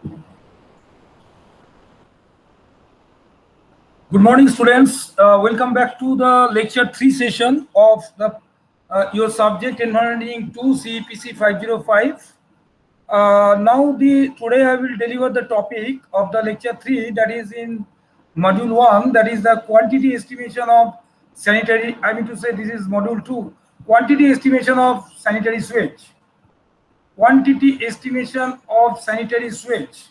Good morning, students. Welcome back to the lecture 3 session of the your subject Engineering 2 CEPC 505. Today I will deliver the topic of the lecture 3, that is in module 1, that is the quantity estimation of sanitary. I mean to say this is module 2, quantity estimation of sanitary sewage. Quantity estimation of sanitary sewage.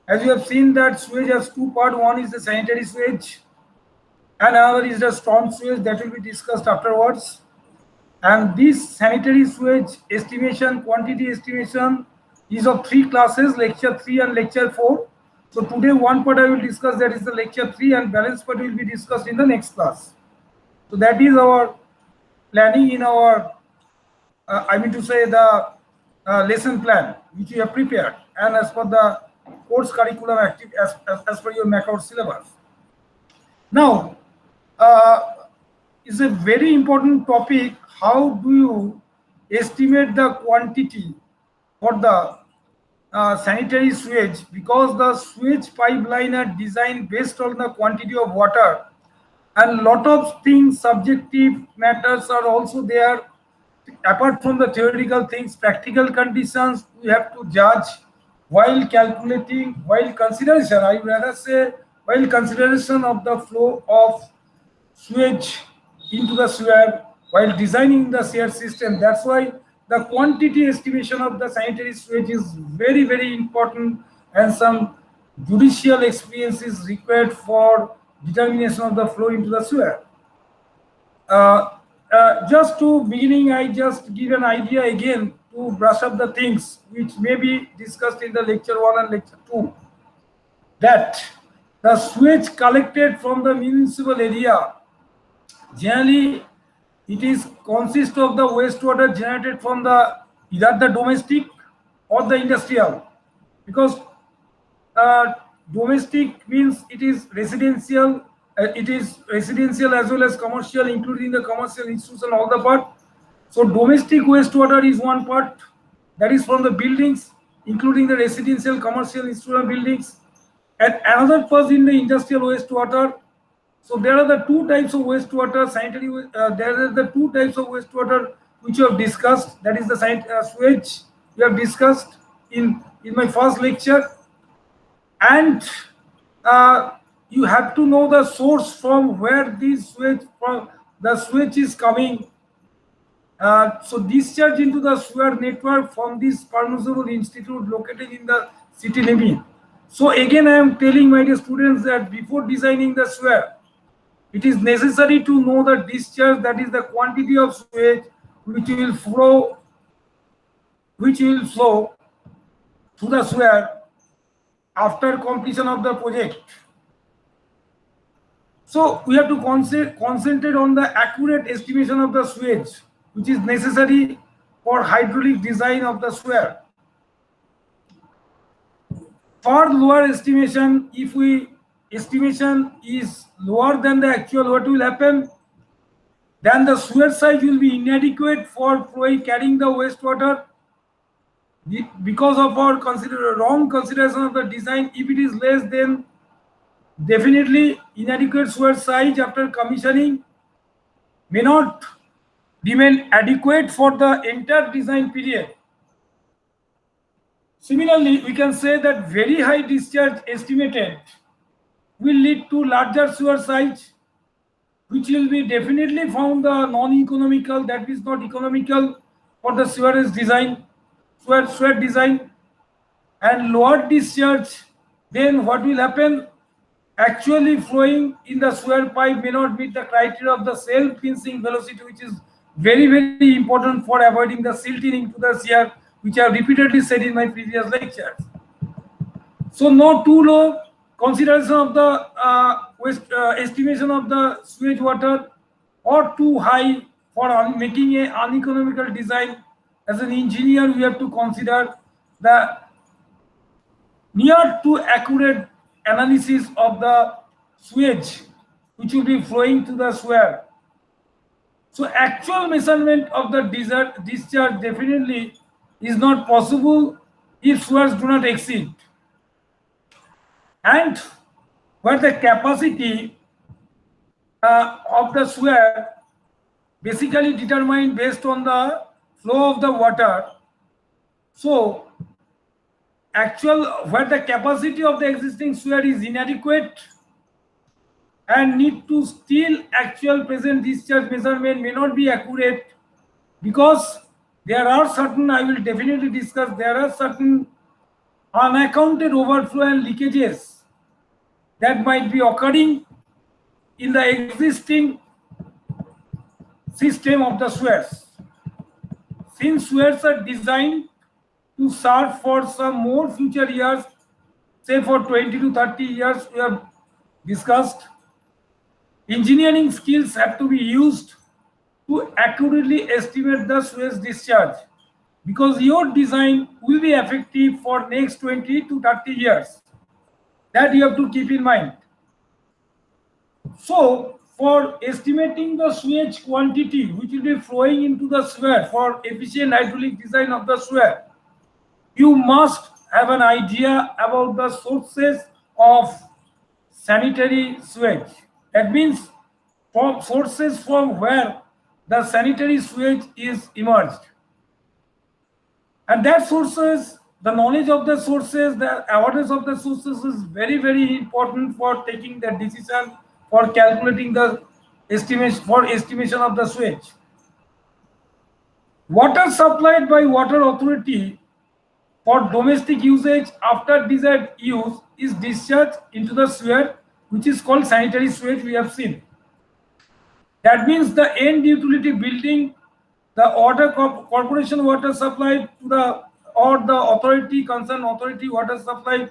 As you have seen that sewage has two parts. One is the sanitary sewage and another is the storm sewage, that will be discussed afterwards. And this sanitary sewage estimation, quantity estimation is of three classes, lecture 3 and lecture 4. So today one part I will discuss, that is the lecture 3, and balance part will be discussed in the next class. So that is our planning in our, the lesson plan which we have prepared, and as per the course curriculum active as per your MACOUT syllabus. Now, it's a very important topic. How do you estimate the quantity for the sanitary sewage? Because the sewage pipeline are designed based on the quantity of water, and lot of things, subjective matters are also there. Apart from the theoretical things, practical conditions we have to judge while calculating, while consideration, I would rather say, while consideration of the flow of sewage into the sewer, while designing the sewer system. That's why the quantity estimation of the sanitary sewage is very, very important, and some judicial experience is required for determination of the flow into the sewer. Just to beginning, I just give an idea again to brush up the things which may be discussed in the lecture 1 and lecture 2. That the sewage collected from the municipal area, generally it is consists of the wastewater generated from the either the domestic or the industrial, because domestic means it is residential. It is residential as well as commercial, including the commercial institution, all the part. So domestic wastewater is one part, that is from the buildings, including the residential, commercial, institutional buildings, and another part in the industrial wastewater. So there are the two types of wastewater, sanitary. There are the two types of wastewater which you have discussed. That is the sewage we have discussed in my first lecture, and you have to know the source from where this sewage is coming. So discharge into the sewer network from this permissible institute located in the city limit. So again, I am telling my dear students that before designing the sewer, it is necessary to know the discharge, that is the quantity of sewage which will flow through the sewer after completion of the project. So we have to concentrate on the accurate estimation of the sewage, which is necessary for hydraulic design of the sewer. For lower estimation, if estimation is lower than the actual, what will happen? Then the sewer size will be inadequate for carrying the wastewater because of our wrong consideration of the design. If it is less, then definitely inadequate sewer size after commissioning may not remain adequate for the entire design period. Similarly, we can say that very high discharge estimated will lead to larger sewer size, which will be definitely found the non-economical, that is not economical for the sewerage design, sewer design. And lower discharge, then what will happen? Actually flowing in the sewer pipe may not meet the criteria of the self-pinching velocity, which is very, very important for avoiding the silting into the sewer, which I have repeatedly said in my previous lectures. So no too low consideration of the estimation of the sewage water, or too high for making an uneconomical design. As an engineer, we have to consider the near to accurate analysis of the sewage which will be flowing to the sewer. So actual measurement of the discharge definitely is not possible if sewers do not exceed. and where the capacity of the sewer basically determined based on the flow of the water. So actual where the capacity of the existing sewer is inadequate and need to still actual present discharge measurement may not be accurate, because there are certain, I will definitely discuss, there are certain unaccounted overflow and leakages that might be occurring in the existing system of the sewers. Since sewers are designed to serve for some more future years, say for 20 to 30 years, we have discussed, engineering skills have to be used to accurately estimate the sewage discharge, because your design will be effective for next 20 to 30 years. That you have to keep in mind. So for estimating the sewage quantity which will be flowing into the sewer for efficient hydraulic design of the sewer, you must have an idea about the sources of sanitary sewage. That means from sources from where the sanitary sewage is emerged. And that sources, the knowledge of the sources, the awareness of the sources is very, very important for taking the decision, for calculating the estimation of the sewage. Water supplied by water authority for domestic usage after desired use is discharged into the sewer, which is called sanitary sewage, we have seen. That means the end utility building, the order corporation water supply to the, or the authority, concerned authority water supply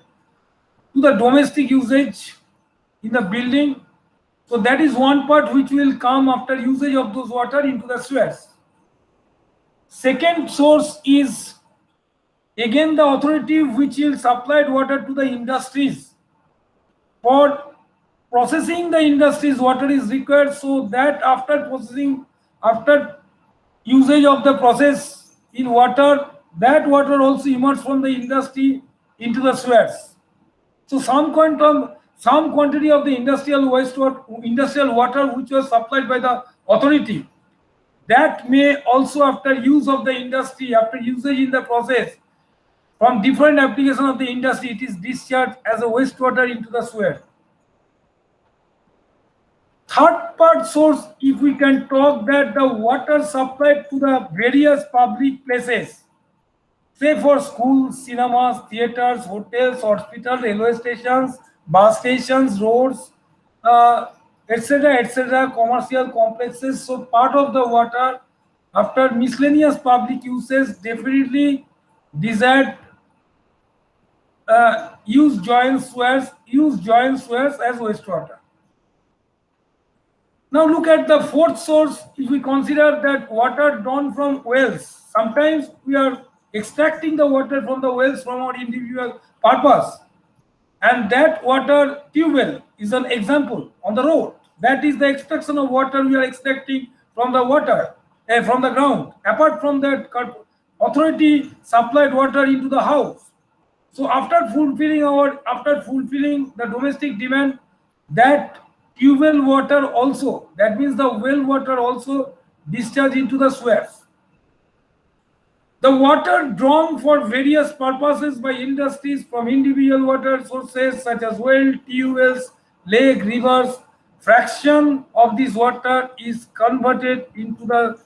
to the domestic usage in the building. So that is one part which will come after usage of those water into the sewers. Second source is again the authority which will supply water to the industries. For processing the industries, water is required, so that after processing, after usage of the process in water, that water also emerges from the industry into the sewers. So some quantity of the industrial wastewater, industrial water which was supplied by the authority, that may also after use of the industry, after usage in the process, from different application of the industry, it is discharged as a wastewater into the sewer. Third part source, if we can talk, that the water supplied to the various public places, say for schools, cinemas, theaters, hotels, hospitals, railway stations, bus stations, roads, etc., commercial complexes. So part of the water after miscellaneous public uses definitely desired use joint sewers as wastewater. Now look at the fourth source. If we consider that water drawn from wells, sometimes we are extracting the water from the wells from our individual purpose, and that water tube well is an example on the road. That is the extraction of water we are extracting from the water, from the ground. Apart from that, authority supplied water into the house. So after fulfilling the domestic demand, that tube well water also, that means the well water also discharged into the sewers. The water drawn for various purposes by industries from individual water sources such as well, tube wells, lake, rivers, fraction of this water is converted into the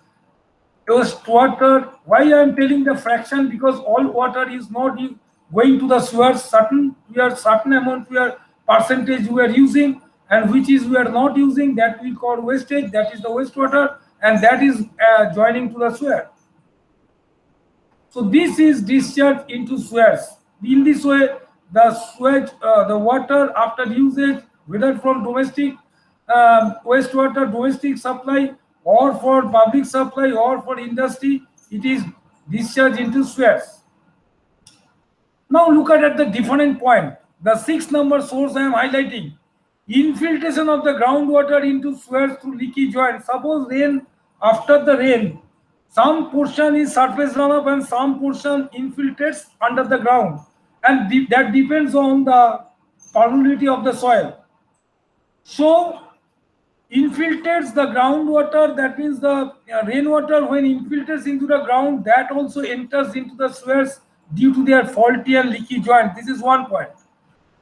wastewater. Why I am telling the fraction? Because all water is not going to the sewers. Certain amount percentage we are using, and which is we are not using, that we call wastage, that is the wastewater, and that is joining to the sewer. So this is discharged into sewers. In this way, the sewage, the water after usage, whether from domestic wastewater, domestic supply, or for public supply, or for industry, it is discharged into sewers. Now look at the different point. The 6 number source I am highlighting. Infiltration of the groundwater into sewers through leaky joint. Suppose rain, after the rain, some portion is surface runoff and some portion infiltrates under the ground, and that depends on the permeability of the soil. So infiltrates the groundwater, that means the rainwater when infiltrates into the ground, that also enters into the sewers due to their faulty and leaky joint. This is one point.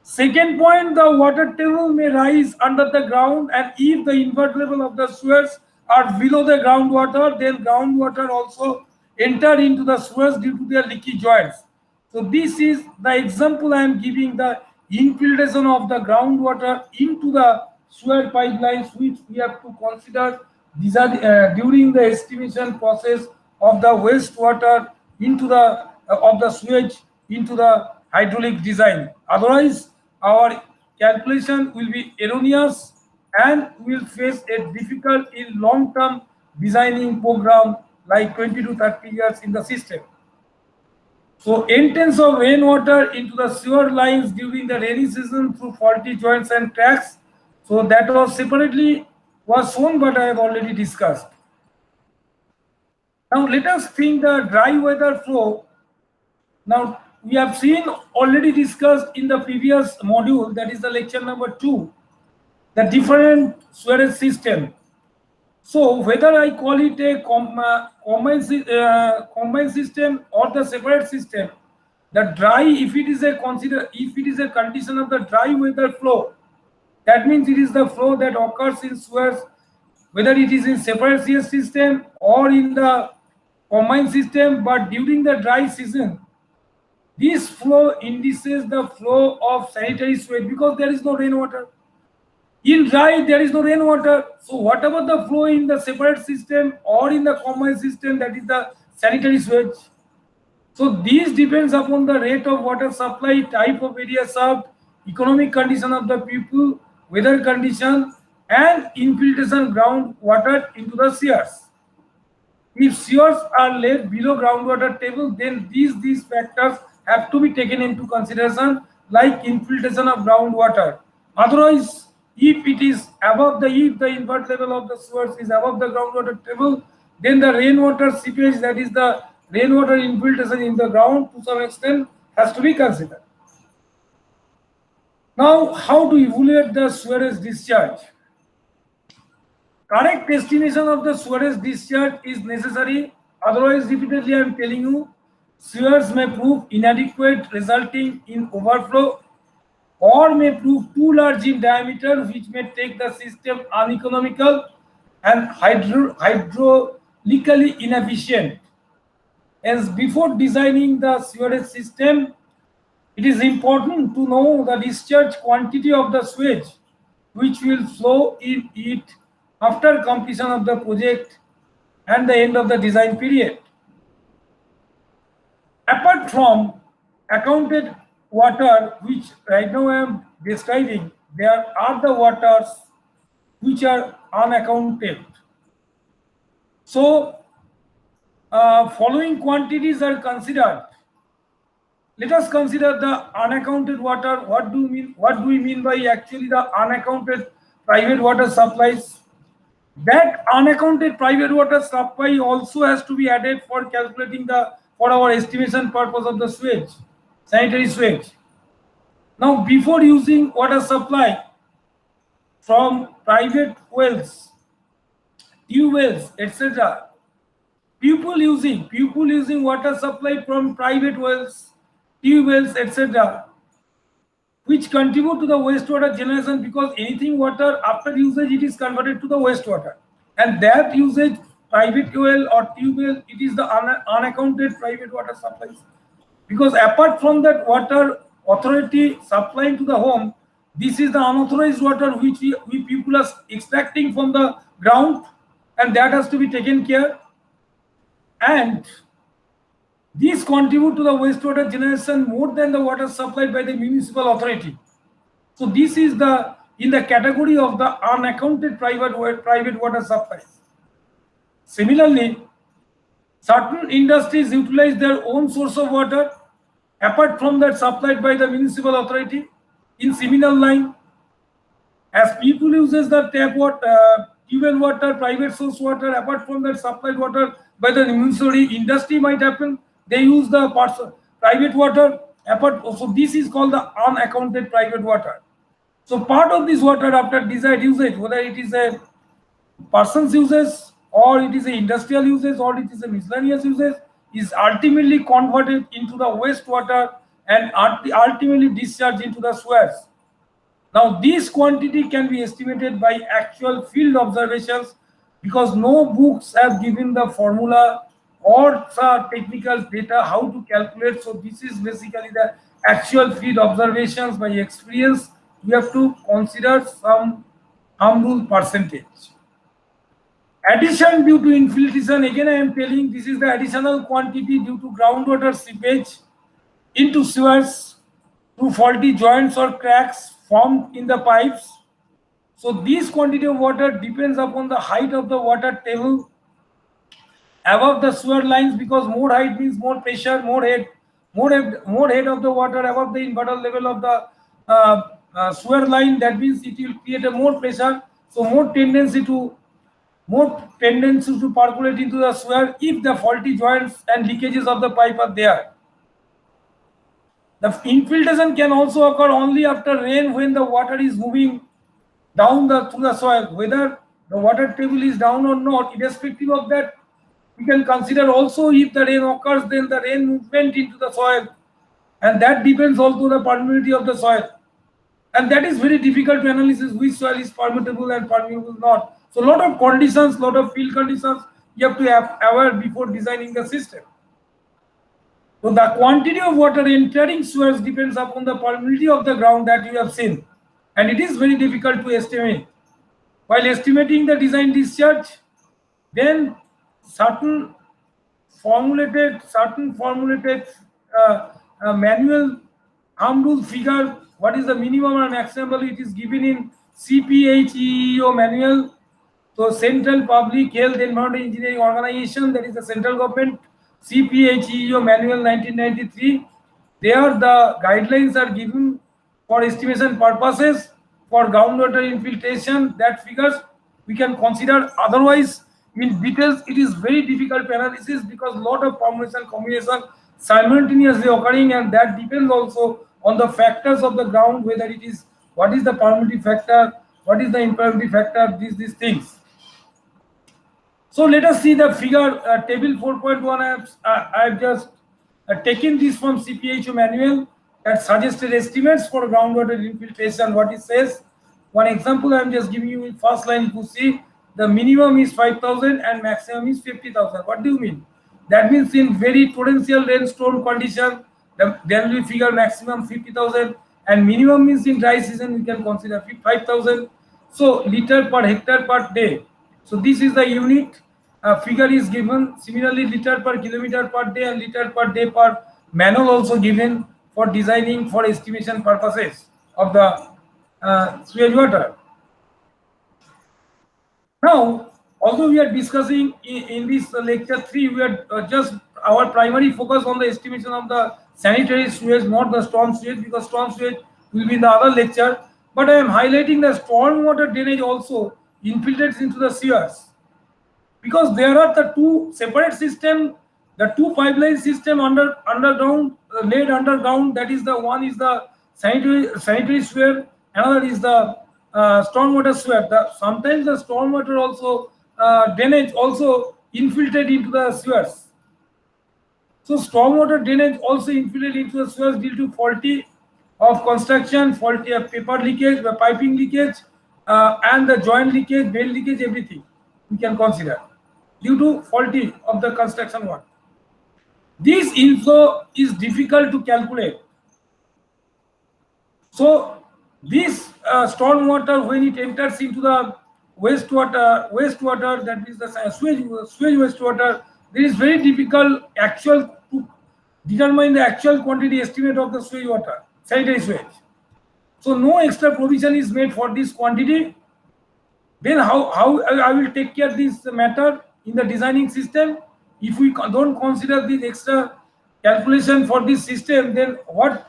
Second point, the water table may rise under the ground, and if the invert level of the sewers are below the groundwater, then groundwater also enter into the sewers due to their leaky joints. So this is the example I am giving, the infiltration of the groundwater into the sewer pipelines, which we have to consider. These are during the estimation process of the wastewater into the of the sewage into the hydraulic design. Otherwise, our calculation will be erroneous and will face a difficult in long-term designing program like 20 to 30 years in the system. So entrance of rainwater into the sewer lines during the rainy season through faulty joints and cracks. So that was separately was shown, but I have already discussed. Now let us think the dry weather flow. Now we have seen, already discussed in the previous module, that is the lecture number 2, the different sewerage system. So whether I call it a combined system or the separate system, the dry, if it is a condition of the dry weather flow, that means it is the flow that occurs in sewers, whether it is in separate sewage system or in the combined system, but during the dry season, this flow indicates the flow of sanitary sewage because there is no rainwater. In dry, there is no rainwater. So whatever the flow in the separate system or in the combined system, that is the sanitary sewage. So this depends upon the rate of water supply, type of area served, economic condition of the people, weather condition, and infiltration groundwater into the sewers. If sewers are laid below groundwater table, then these factors have to be taken into consideration, like infiltration of groundwater. Otherwise, if it is above the, if the invert level of the sewers is above the groundwater table, then the rainwater seepage, that is the rainwater infiltration in the ground, to some extent has to be considered. Now, how to evaluate the sewerage discharge? Correct estimation of the sewerage discharge is necessary. Otherwise, repeatedly I am telling you, sewers may prove inadequate, resulting in overflow, or may prove too large in diameter, which may take the system uneconomical and hydraulically inefficient. As before designing the sewerage system, it is important to know the discharge quantity of the sewage which will flow in it after completion of the project and the end of the design period. Apart from accounted water, which right now I am describing, there are the waters which are unaccounted. So following quantities are considered. Let us consider the unaccounted water. What do we mean by actually the unaccounted private water supplies? That unaccounted private water supply also has to be added for calculating for our estimation purpose of the sewage, sanitary sewage. Now, before using water supply from private wells, tube wells, etc., people using water supply from private wells, tube wells, etc., which contribute to the wastewater generation, because anything water after usage, it is converted to the wastewater, and that usage, private well or tube well, it is the unaccounted private water supplies. Because apart from that water authority supplying to the home, this is the unauthorized water which we people are extracting from the ground, and that has to be taken care. And these contribute to the wastewater generation more than the water supplied by the municipal authority. So this is in the category of the unaccounted private water supplies. Similarly, certain industries utilize their own source of water apart from that supplied by the municipal authority in similar line. As people uses the tap water, tube water, private source water, apart from that supplied water by the municipality, industry might happen, they use the private water. So this is called the unaccounted private water. So part of this water after desired usage, whether it is a person's uses or it is a industrial uses or it is a miscellaneous uses, is ultimately converted into the wastewater and ultimately discharged into the sewers. Now this quantity can be estimated by actual field observations because no books have given the formula or the technical data how to calculate. So this is basically the actual field observations by experience. We have to consider some harm rule percentage. Addition due to infiltration, again I am telling this is the additional quantity due to groundwater seepage into sewers through faulty joints or cracks formed in the pipes. So this quantity of water depends upon the height of the water table above the sewer lines, because more height means more pressure, more head of the water above the inverter level of the sewer line. That means it will create a more pressure, so more tendency to percolate into the sewer if the faulty joints and leakages of the pipe are there. The infiltration can also occur only after rain when the water is moving down through the soil. Whether the water table is down or not, irrespective of that, we can consider also if the rain occurs, then the rain movement into the soil, and that depends also the permeability of the soil. And that is very difficult to analyze which soil is permeable and permeable not. So a lot of conditions, lot of field conditions you have to have aware before designing the system. So the quantity of water entering sewers depends upon the permeability of the ground that you have seen, and it is very difficult to estimate. While estimating the design discharge, then certain formulated manual harm rule figure, what is the minimum and maximum value, it is given in CPHEEO manual. So Central Public Health Environment Engineering Organization, that is the central government, CPHEEO manual 1993. There the guidelines are given for estimation purposes for groundwater infiltration. That figures we can consider. Otherwise, in details, it is very difficult to analysis because lot of formulation combination simultaneously occurring, and that depends also on the factors of the ground, whether it is what is the permeability factor, what is the impermeability factor, these things. So let us see the figure, table 4.1. I have just taken this from CPHO manual that suggested estimates for groundwater infiltration. What it says, one example I am just giving you in first line. You see the minimum is 5,000 and maximum is 50,000. What do you mean? That means in very torrential rainstorm condition, then we figure maximum 50,000, and minimum means in dry season we can consider 5,000. So liter per hectare per day. So this is the unit. Figure is given. Similarly, liter per kilometer per day and liter per day per manual also given for designing for estimation purposes of the sewage water. Now, although we are discussing in this lecture 3, we are just our primary focus on the estimation of the sanitary sewage, not the storm sewage, because storm sewage will be in the other lecture. But I am highlighting the storm water drainage also infiltrates into the sewers, because there are the two separate system, the two pipeline system underground, laid underground. That is the one is the sanitary sewer, another is the stormwater sewer. Sometimes the stormwater also drainage also infiltrate into the sewers. So stormwater drainage also infiltrate into the sewers due to faulty of construction, faulty of paper leakage, the piping leakage, and the joint leakage, bed leakage, everything we can consider due to faulty of the construction work. This inflow is difficult to calculate. So this stormwater, when it enters into the wastewater, that is the sewage wastewater, it is very difficult actual to determine the actual quantity estimate of the sewage water, sanitary sewage. So no extra provision is made for this quantity. Then how I will take care of this matter in the designing system? If we don't consider this extra calculation for this system, then what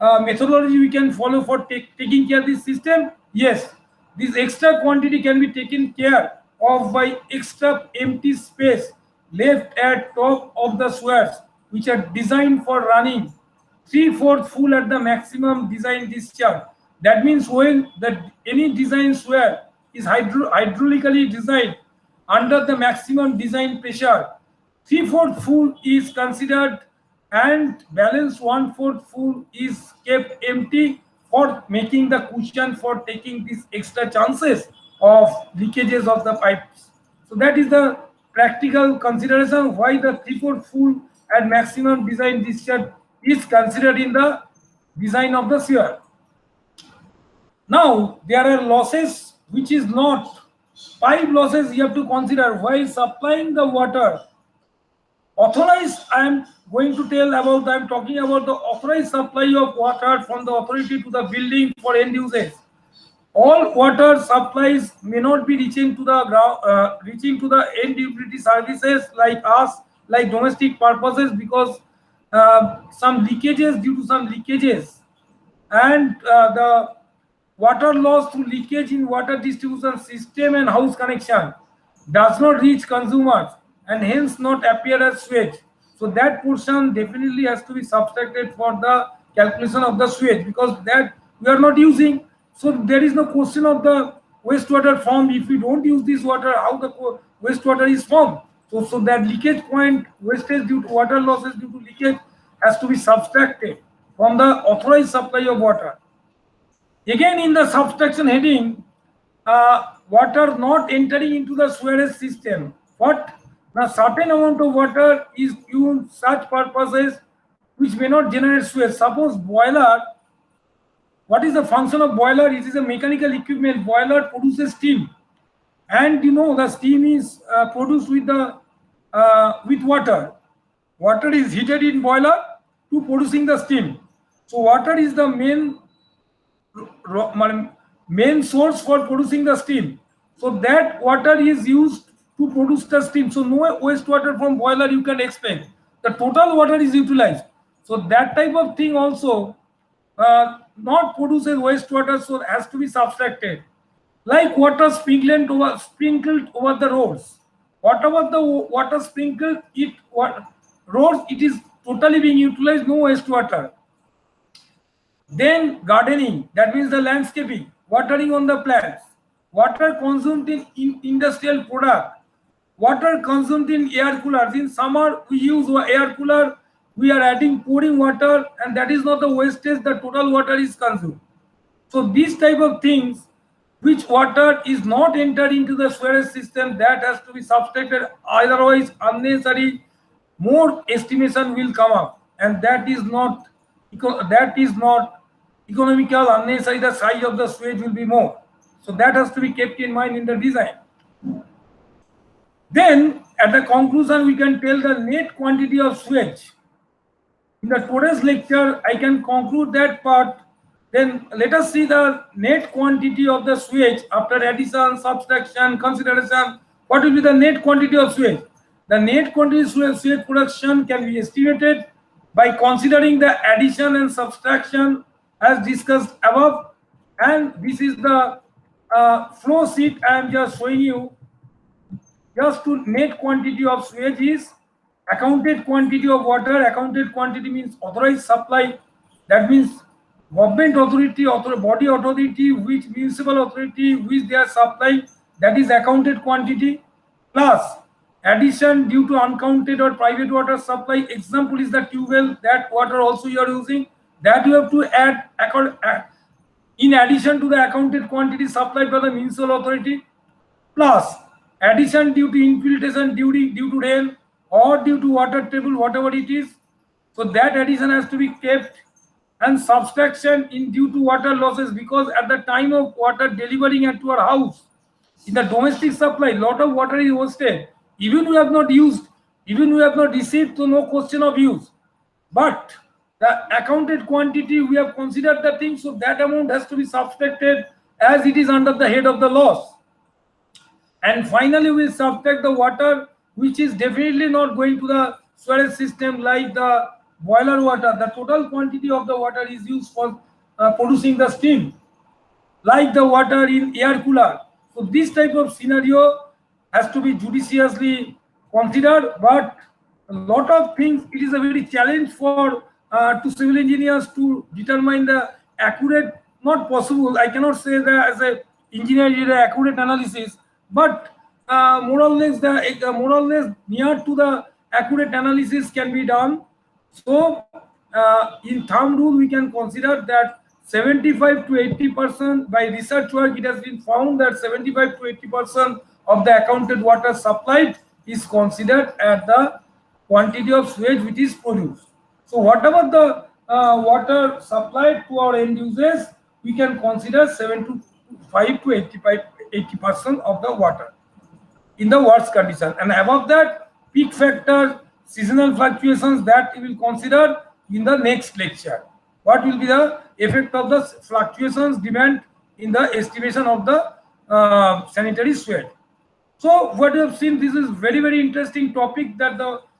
methodology we can follow for taking care of this system? Yes, this extra quantity can be taken care of by extra empty space left at top of the sewers, which are designed for running 3/4 full at the maximum design discharge. That means when any design sware is hydraulically designed under the maximum design pressure, 3/4 full is considered and balance 1/4 full is kept empty for making the cushion for taking these extra chances of leakages of the pipes. So that is the practical consideration why the 3/4 full at maximum design discharge is considered in the design of the sewer. Now there are losses which is not pipe losses you have to consider while supplying the water. Authorized, I am going to tell about, I am talking about the authorized supply of water from the authority to the building for end users. All water supplies may not be reaching to the ground, reaching to the end utility services like us, like domestic purposes, because some leakages due to some leakages and the water loss through leakage in water distribution system and house connection does not reach consumers and hence not appear as sewage. So that portion definitely has to be subtracted for the calculation of the sewage, because that we are not using. So there is no question of the wastewater formed. If we don't use this water, how the wastewater is formed? So that leakage point, wastage due to water losses due to leakage has to be subtracted from the authorized supply of water. Again, in the subtraction heading, water not entering into the sewerage system. What? A certain amount of water is used such purposes which may not generate sewage. Suppose boiler. What is the function of boiler? It is a mechanical equipment. Boiler produces steam, and you know the steam is produced with the with water. Water is heated in boiler to producing the steam. So water is the main source for producing the steam. So that water is used to produce the steam. So no wastewater from boiler you can expect. The total water is utilized. So that type of thing also not produces wastewater, so has to be subtracted. Like water sprinkled over the roads. Whatever the water sprinkled roads, it is totally being utilized, no wastewater. Then gardening, that means the landscaping, watering on the plants, water consumed in industrial product, water consumed in air coolers. In summer we use air cooler, we are adding pouring water, and that is not the wastage, the total water is consumed. So these type of things which water is not entered into the sewerage system, that has to be subtracted, otherwise unnecessary more estimation will come up, and that is not economical. Unnecessary, the size of the sewage will be more. So that has to be kept in mind in the design. Then at the conclusion we can tell the net quantity of sewage. In the today's lecture I can conclude that part. Then let us see the net quantity of the sewage after addition, subtraction, consideration. What will be the net quantity of sewage? The net quantity of sewage production can be estimated by considering the addition and subtraction as discussed above. And this is the flow sheet I am just showing you. Just to net quantity of sewage is accounted quantity of water. Accounted quantity means authorized supply. That means government authority, body authority, which municipal authority, which they are supplying, that is accounted quantity, plus addition due to uncounted or private water supply. Example is the tube well, that water also you are using, that you have to add in addition to the accounted quantity supplied by the municipal authority, plus addition due to infiltration due to rain or due to water table, whatever it is. So that addition has to be kept, and subtraction in due to water losses, because at the time of water delivering at our house, in the domestic supply, lot of water is wasted. Even we have not used, even we have not received, so no question of use. But the accounted quantity, we have considered the thing, so that amount has to be subtracted as it is under the head of the loss. And finally we subtract the water which is definitely not going to the sewerage system, like the boiler water. The total quantity of the water is used for producing the steam, like the water in air cooler. So this type of scenario has to be judiciously considered, but a lot of things, it is a very challenge for to civil engineers to determine the accurate, not possible, I cannot say that as a engineer did an accurate analysis, but more or less more or less near to the accurate analysis can be done. So in thumb rule we can consider that 75 to 80% by research work it has been found that 75 to 80% of the accounted water supplied is considered at the quantity of sewage which is produced. So whatever the water supplied to our end users, we can consider 75 to 80% of the water in the worst condition, and above that peak factor, seasonal fluctuations, that we will consider in the next lecture. What will be the effect of the fluctuations demand in the estimation of the sanitary sewage. So what you have seen, this is very interesting topic that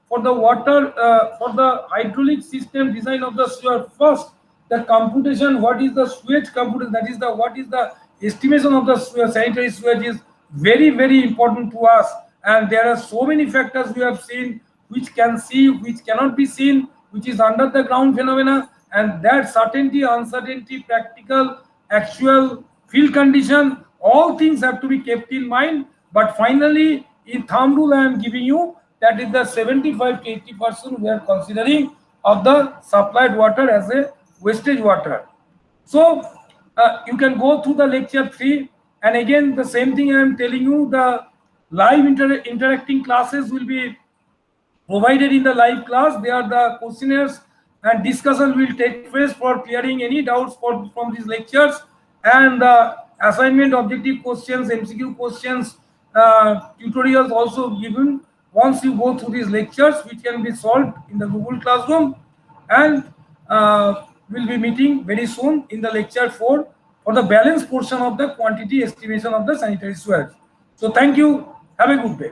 for the water for the hydraulic system design of the sewer, first the computation, what is the sewage computation, that is the what is the estimation of the sanitary sewage is very important to us, and there are so many factors we have seen which can see, which cannot be seen, which is under the ground phenomena, and that certainty, uncertainty, practical, actual, field condition, all things have to be kept in mind. But finally, in thumb rule, I am giving you that is the 75 to 80% we are considering of the supplied water as a wastage water. So you can go through the lecture 3, and again the same thing I am telling you, the live interacting classes will be provided in the live class. There the questionnaires and discussion will take place for clearing any doubts from these lectures, and the assignment objective questions, MCQ questions, tutorials also given once you go through these lectures, which can be solved in the Google Classroom, and we'll be meeting very soon in the lecture 4 for the balance portion of the quantity estimation of the sanitary sewage. So thank you. Have a good day.